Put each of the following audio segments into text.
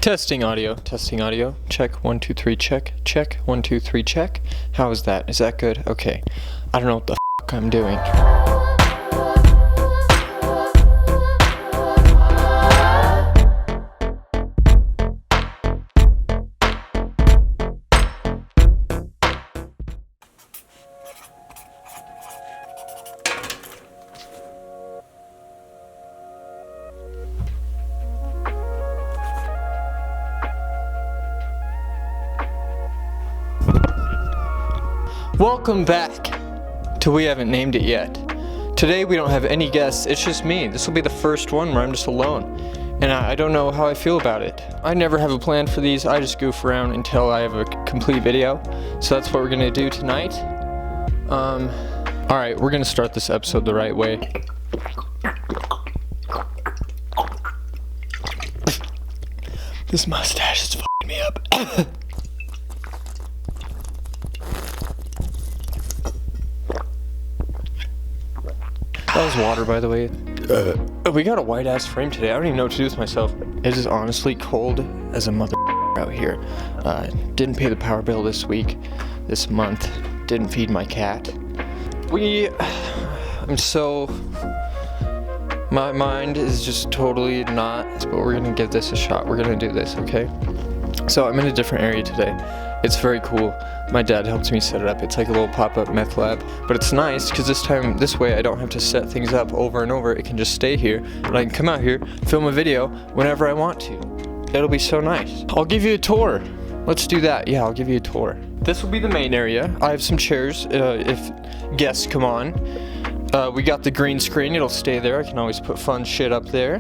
Testing audio, check, 1 2 3, check, 1 2 3, check. How is that? Is that good? Okay. I don't know what the f I'm doing. Welcome back to We Haven't Named It Yet. Today we don't have any guests, it's just me. This will be the first one where I'm just alone. And I don't know how I feel about it. I never have a plan for these, I just goof around until I have a complete video. So that's what we're gonna do tonight. Alright, we're gonna start this episode the right way. This mustache is f***ing me up. That was water, by the way. We got a white ass frame today. I don't even know what to do with myself. It is honestly cold as a mother out here. Didn't pay the power bill this month. Didn't feed my cat. My mind is just totally not, but we're gonna give this a shot. We're gonna do this, okay? So I'm in a different area today. It's very cool. My dad helped me set it up. It's like a little pop-up meth lab, but it's nice because this way I don't have to set things up over and over. It can just stay here, and I can come out here, film a video whenever I want to. It'll be so nice. I'll give you a tour. Let's do that. Yeah, I'll give you a tour. This will be the main area. I have some chairs if guests come on. We got the green screen. It'll stay there. I can always put fun shit up there.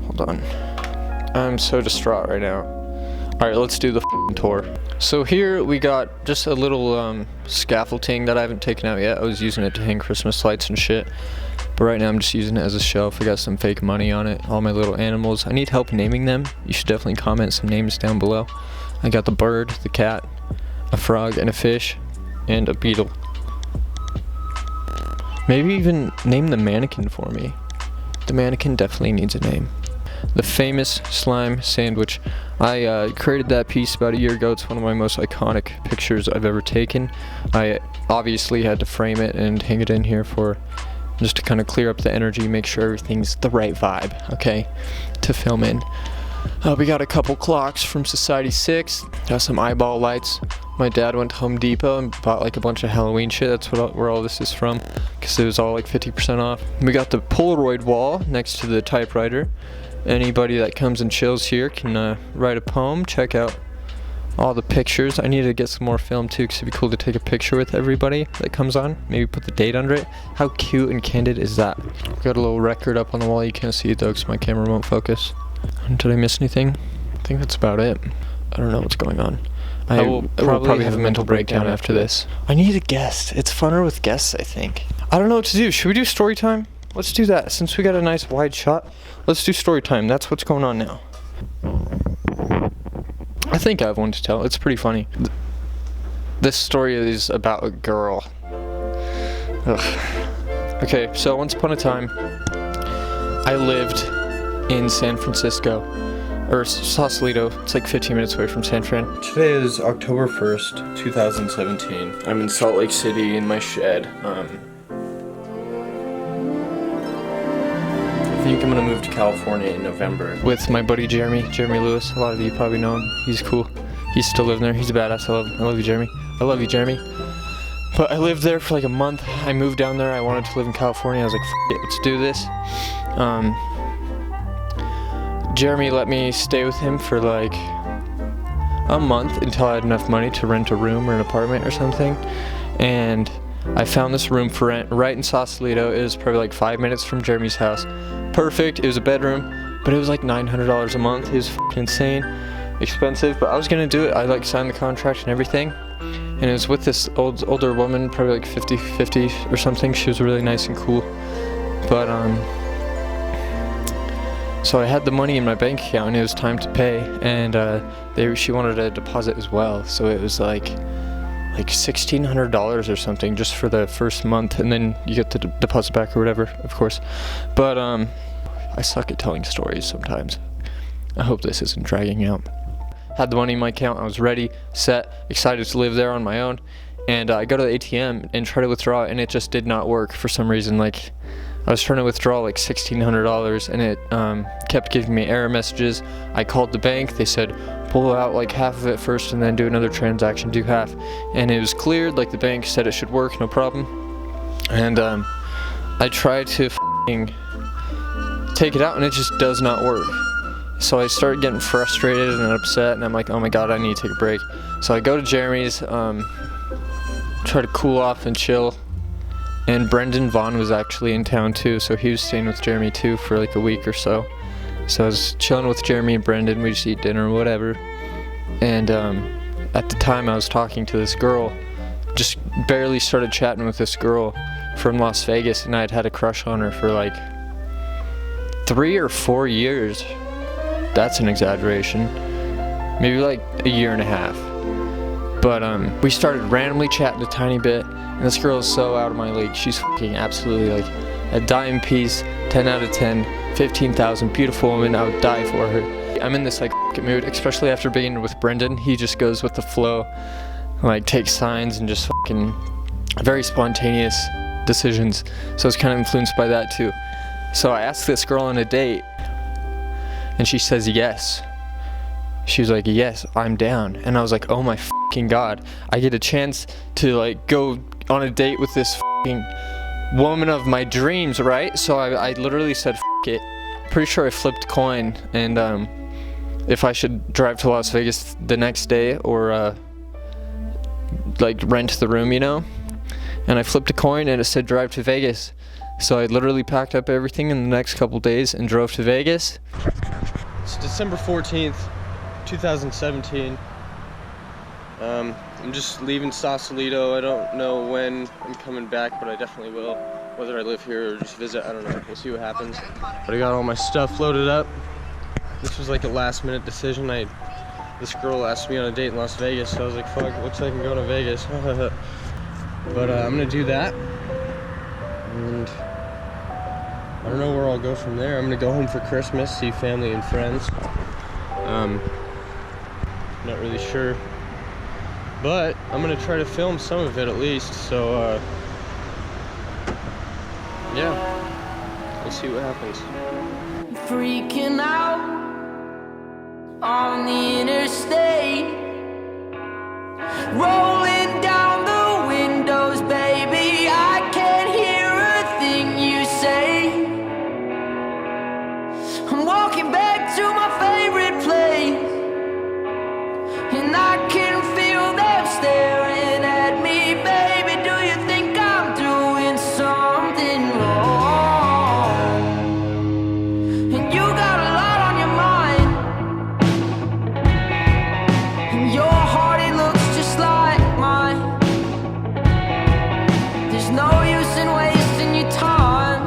Hold on. I'm so distraught right now. Alright, let's do the tour. So here we got just a little scaffolding that I haven't taken out yet. I was using it to hang Christmas lights and shit. But right now I'm just using it as a shelf. I got some fake money on it. All my little animals. I need help naming them. You should definitely comment some names down below. I got the bird, the cat, a frog, and a fish, and a beetle. Maybe even name the mannequin for me. The mannequin definitely needs a name. The famous slime sandwich. I created that piece about a year ago. It's one of my most iconic pictures I've ever taken. I obviously had to frame it and hang it in here for just to kind of clear up the energy, make sure everything's the right vibe, okay, to film in. We got a couple clocks from Society 6. Got some eyeball lights. My dad went to Home Depot and bought like a bunch of Halloween shit. That's where all this is from, because it was all like 50% off. We got the Polaroid wall next to the typewriter. Anybody that comes and chills here can write a poem. Check out all the pictures. I need to get some more film too, because it'd be cool to take a picture with everybody that comes on. Maybe put the date under it. How cute and candid is that? Got a little record up on the wall. You can't see it though because my camera won't focus. Did I miss anything? I think that's about it. I don't know what's going on. I will probably have a mental breakdown after this. I need a guest. It's funner with guests, I think. I don't know what to do. Should we do story time? Let's do that. Since we got a nice wide shot, let's do story time. That's what's going on now. I think I have one to tell. It's pretty funny. This story is about a girl. Ugh. Okay, so once upon a time, I lived in San Francisco, or Sausalito. It's like 15 minutes away from San Fran. Today is October 1st, 2017. I'm in Salt Lake City in my shed. I think I'm gonna move to California in November with my buddy Jeremy Lewis. A lot of you probably know him. He's cool. He's still living there. He's a badass. I love you, Jeremy. I love you, Jeremy. But I lived there for like a month. I moved down there. I wanted to live in California. I was like, F it, let's do this. Jeremy let me stay with him for like a month until I had enough money to rent a room or an apartment or something. And I found this room for rent right in Sausalito. It was probably like 5 minutes from Jeremy's house. Perfect. It was a bedroom, but it was like $900 a month. It was f***ing insane, expensive, but I was gonna do it. I like signed the contract and everything, and it was with this older woman, probably like 50 or something. She was really nice and cool, but so I had the money in my bank account and it was time to pay, and she wanted a deposit as well, so it was like $1,600 or something just for the first month, and then you get the deposit back or whatever, of course. But I suck at telling stories sometimes. I hope this isn't dragging out. Had the money in my account, I was ready, set, excited to live there on my own, and I go to the ATM and try to withdraw, and it just did not work for some reason. Like, I was trying to withdraw like $1,600, and it kept giving me error messages. I called the bank, they said pull out like half of it first and then do another transaction, do half, and it was cleared. Like, the bank said it should work, no problem. And I tried to take it out, and it just does not work. So I started getting frustrated and upset, and I'm like, oh my god, I need to take a break. So I go to Jeremy's, try to cool off and chill. And Brendan Vaughn was actually in town too, so he was staying with Jeremy too for like a week or so. So I was chilling with Jeremy and Brendan, we just eat dinner or whatever. And at the time I was talking to this girl, just barely started chatting with this girl from Las Vegas, and I'd had a crush on her for like 3 or 4 years. That's an exaggeration. Maybe like a year and a half. But we started randomly chatting a tiny bit, and this girl is so out of my league. She's fucking absolutely like a dime piece, 10 out of 10, 15,000, beautiful woman. I would die for her. I'm in this like mood, especially after being with Brendan. He just goes with the flow, like takes signs and just fucking very spontaneous decisions. So I was kind of influenced by that too. So I asked this girl on a date, and she says yes. She was like, yes, I'm down. And I was like, oh my fucking god, I get a chance to like go on a date with this fucking woman of my dreams, right? So I literally said fuck it. Pretty sure I flipped coin, and if I should drive to Las Vegas the next day or like rent the room, you know? And I flipped a coin and it said drive to Vegas. So I literally packed up everything in the next couple days and drove to Vegas. It's December 14th, 2017. I'm just leaving Sausalito. I don't know when I'm coming back, but I definitely will. Whether I live here or just visit, I don't know. We'll see what happens. But I got all my stuff loaded up. This was like a last minute decision. This girl asked me on a date in Las Vegas, so I was like, fuck, looks like I'm going to Vegas. But I'm gonna do that. And I don't know where I'll go from there. I'm gonna go home for Christmas, see family and friends. Not really sure, but I'm gonna try to film some of it at least. So yeah, we'll see what happens. Freaking out on the interstate, rolling down the windows, baby. I can't hear a thing you say. I'm walking back to my favorite place, and I can feel them staring at me, baby. Do you think I'm doing something wrong? And you got a lot on your mind, and your heart, it looks just like mine. There's no use in wasting your time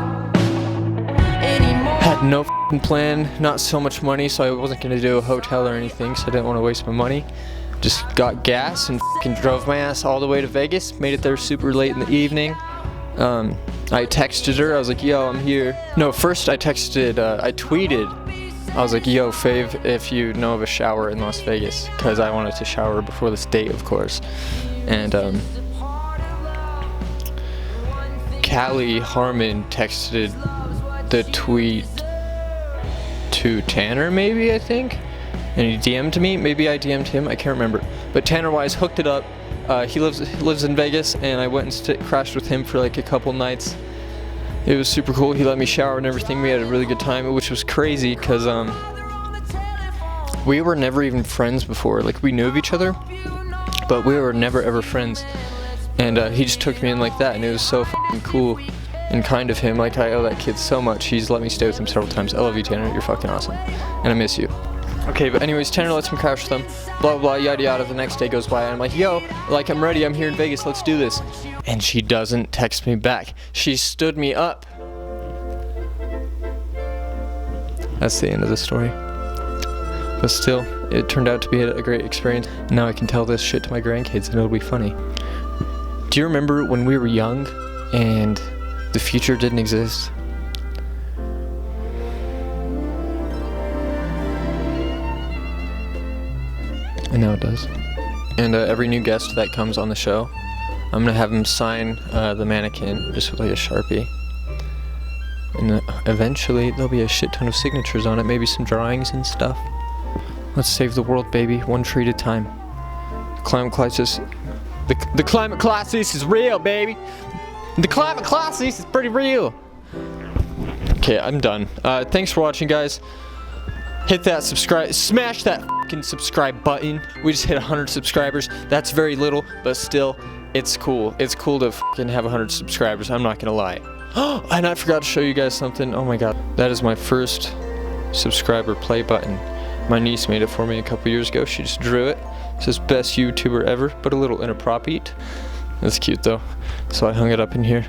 anymore. Had no f***ing plan, not so much money, so I wasn't gonna do a hotel or anything, so I didn't want to waste my money. Just got gas and f***ing drove my ass all the way to Vegas. Made it there super late in the evening. I texted her, I was like, yo, I'm here. No, first I texted, I tweeted. I was like, yo, Fave, if you know of a shower in Las Vegas, because I wanted to shower before this date, of course. And Callie Harmon texted the tweet to Tanner, maybe, I think, and he DM'd me. Maybe I DM'd him, I can't remember. But Tanner Wise hooked it up. He lives in Vegas, and I went and crashed with him for like a couple nights. It was super cool. He let me shower and everything. We had a really good time, which was crazy because we were never even friends before. Like, we knew of each other, but we were never ever friends. And he just took me in like that, and it was so fucking cool and kind of him. Like, I owe that kid so much. He's let me stay with him several times. I love you, Tanner. You're fucking awesome, and I miss you. Okay, but anyways, Tanner lets me crash with them, blah, blah, yada, yada. The next day goes by, and I'm like, yo, like, I'm ready, I'm here in Vegas, let's do this. And she doesn't text me back. She stood me up. That's the end of the story. But still, it turned out to be a great experience. Now I can tell this shit to my grandkids, and it'll be funny. Do you remember when we were young, and the future didn't exist? And now it does. And every new guest that comes on the show, I'm gonna have him sign the mannequin just with like a Sharpie. And eventually there'll be a shit ton of signatures on it, maybe some drawings and stuff. Let's save the world, baby, one tree at a time. Climate crisis. The climate crisis is real, baby. The climate crisis is pretty real. Okay, I'm done. Thanks for watching, guys. Hit that subscribe, smash that fucking subscribe button. We just hit 100 subscribers. That's very little, but still, it's cool. It's cool to fucking have 100 subscribers. I'm not gonna lie. And I forgot to show you guys something. Oh my god, that is my first subscriber play button. My niece made it for me a couple years ago. She just drew it. It says best YouTuber ever, but a little inappropriate. That's cute though. So I hung it up in here.